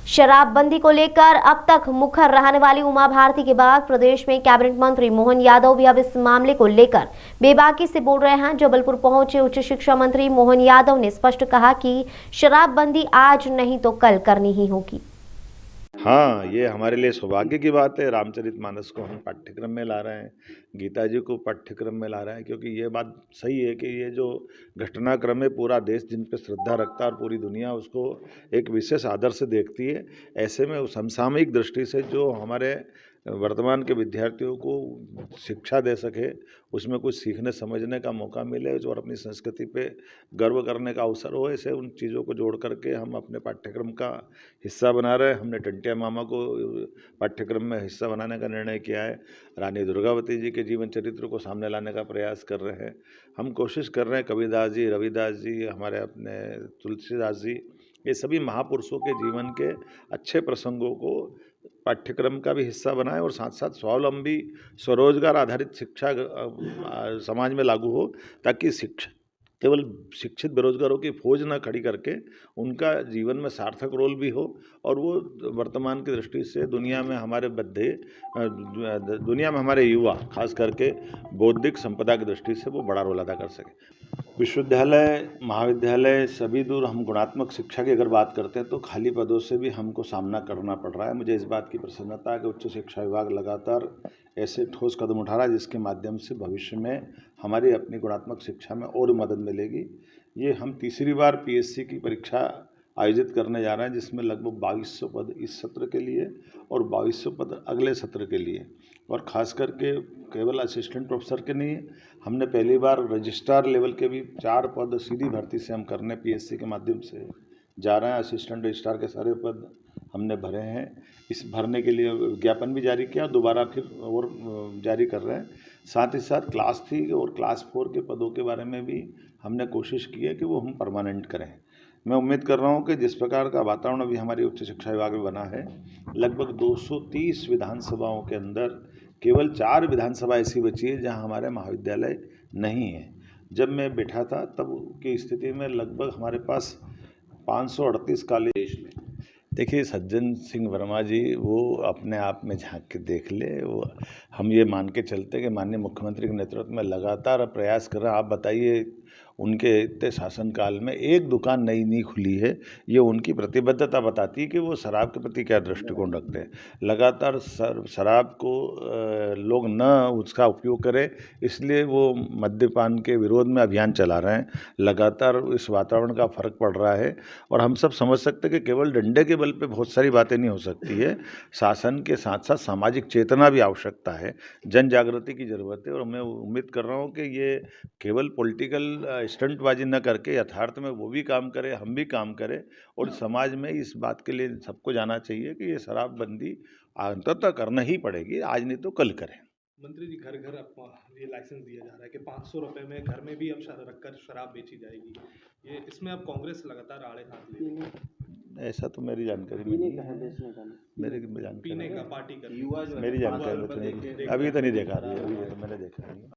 शराबबंदी को लेकर अब तक मुखर रहने वाली उमा भारती के बाद प्रदेश में कैबिनेट मंत्री मोहन यादव भी अब इस मामले को लेकर बेबाकी से बोल रहे हैं। जबलपुर पहुंचे उच्च शिक्षा मंत्री मोहन यादव ने स्पष्ट कहा कि शराबबंदी आज नहीं तो कल करनी ही होगी। हाँ, ये हमारे लिए सौभाग्य की बात है। रामचरितमानस को हम पाठ्यक्रम में ला रहे हैं, गीता जी को पाठ्यक्रम में ला रहे हैं, क्योंकि ये बात सही है कि ये जो घटनाक्रम है पूरा देश जिन पे श्रद्धा रखता है और पूरी दुनिया उसको एक विशेष आदर से देखती है। ऐसे में समसामयिक दृष्टि से जो हमारे वर्तमान के विद्यार्थियों को शिक्षा दे सके, उसमें कुछ सीखने समझने का मौका मिले और अपनी संस्कृति पे गर्व करने का अवसर हो, ऐसे उन चीज़ों को जोड़ करके हम अपने पाठ्यक्रम का हिस्सा बना रहे हैं। हमने टंटिया मामा को पाठ्यक्रम में हिस्सा बनाने का निर्णय किया है। रानी दुर्गावती जी के जीवन चरित्र को सामने लाने का प्रयास कर रहे हैं। हम कोशिश कर रहे हैं कबीरदास जी, रविदास जी, हमारे अपने तुलसीदास जी, ये सभी महापुरुषों के जीवन के अच्छे प्रसंगों को पाठ्यक्रम का भी हिस्सा बनाएं और साथ साथ स्वावलंबी स्वरोजगार आधारित शिक्षा समाज में लागू हो, ताकि शिक्षा केवल शिक्षित बेरोजगारों की फौज ना खड़ी करके उनका जीवन में सार्थक रोल भी हो और वो वर्तमान की दृष्टि से दुनिया में हमारे दुनिया में हमारे युवा खास करके बौद्धिक संपदा की दृष्टि से वो बड़ा रोल अदा कर सके। विश्वविद्यालय, महाविद्यालय सभी दूर हम गुणात्मक शिक्षा की अगर बात करते हैं तो खाली पदों से भी हमको सामना करना पड़ रहा है। मुझे इस बात की प्रसन्नता है कि उच्च शिक्षा विभाग लगातार ऐसे ठोस कदम उठा रहा है जिसके माध्यम से भविष्य में हमारी अपनी गुणात्मक शिक्षा में और मदद मिलेगी। ये हम तीसरी बार पीएससी की परीक्षा आयोजित करने जा रहे हैं, जिसमें लगभग 2200 पद इस सत्र के लिए और 2200 पद अगले सत्र के लिए, और ख़ास करके केवल असिस्टेंट प्रोफेसर के नहीं, हमने पहली बार रजिस्ट्रार लेवल के भी 4 पद सीधी भर्ती से हम करने पीएससी के माध्यम से जा रहे हैं। असिस्टेंट रजिस्ट्रार के सारे पद हमने भरे हैं। इस भरने के लिए विज्ञापन भी जारी किया, दोबारा फिर और जारी कर रहे हैं। साथ ही साथ क्लास 3 और क्लास 4 के पदों के बारे में भी हमने कोशिश की है कि वो हम परमानेंट करें। मैं उम्मीद कर रहा हूँ कि जिस प्रकार का वातावरण अभी हमारी उच्च शिक्षा विभाग में बना है, लगभग 230 विधानसभाओं के अंदर केवल 4 विधानसभा ऐसी बची है जहाँ हमारे महाविद्यालय नहीं है। जब मैं बैठा था तब की स्थिति में लगभग हमारे पास 538 कॉलेज में। देखिए, सज्जन सिंह वर्मा जी वो अपने आप में झांक के देख ले, वो हम ये मान के चलते कि माननीय मुख्यमंत्री के नेतृत्व में लगातार प्रयास कर रहे हैं। आप बताइए, उनके इतने शासनकाल में एक दुकान नई नहीं खुली है। ये उनकी प्रतिबद्धता बताती है कि वो शराब के प्रति क्या दृष्टिकोण रखते हैं। लगातार शराब को लोग न उसका उपयोग करें, इसलिए वो मद्यपान के विरोध में अभियान चला रहे हैं। लगातार इस वातावरण का फर्क पड़ रहा है और हम सब समझ सकते हैं कि केवल डंडे के बल पे बहुत सारी बातें नहीं हो सकती है। शासन के साथ साथ सामाजिक चेतना भी आवश्यकता है, जन जागृति की ज़रूरत है। और मैं उम्मीद कर रहा हूँ कि ये केवल पॉलिटिकल स्टंटबाजी न करके यथार्थ में वो भी काम करे, हम भी काम करें और समाज में इस बात के लिए सबको जाना चाहिए कि ये शराबबंदी अंततः करना ही पड़ेगी, आज नहीं तो कल करें। मंत्री जी, घर घर आपको ये लाइसेंस दिया जा रहा है कि 500 रुपए में घर में भी अब रखकर शराब बेची जाएगी। ये इसमें अब कांग्रेस लगातार आड़े हाथ ले रही है। ऐसा तो मेरी जानकारी में नहीं है। मेरी जानकारी पीने का पार्टी का मेरी जानकारी में तो नहीं, अभी तो नहीं देखा, अभी तो मैंने देखा नहीं।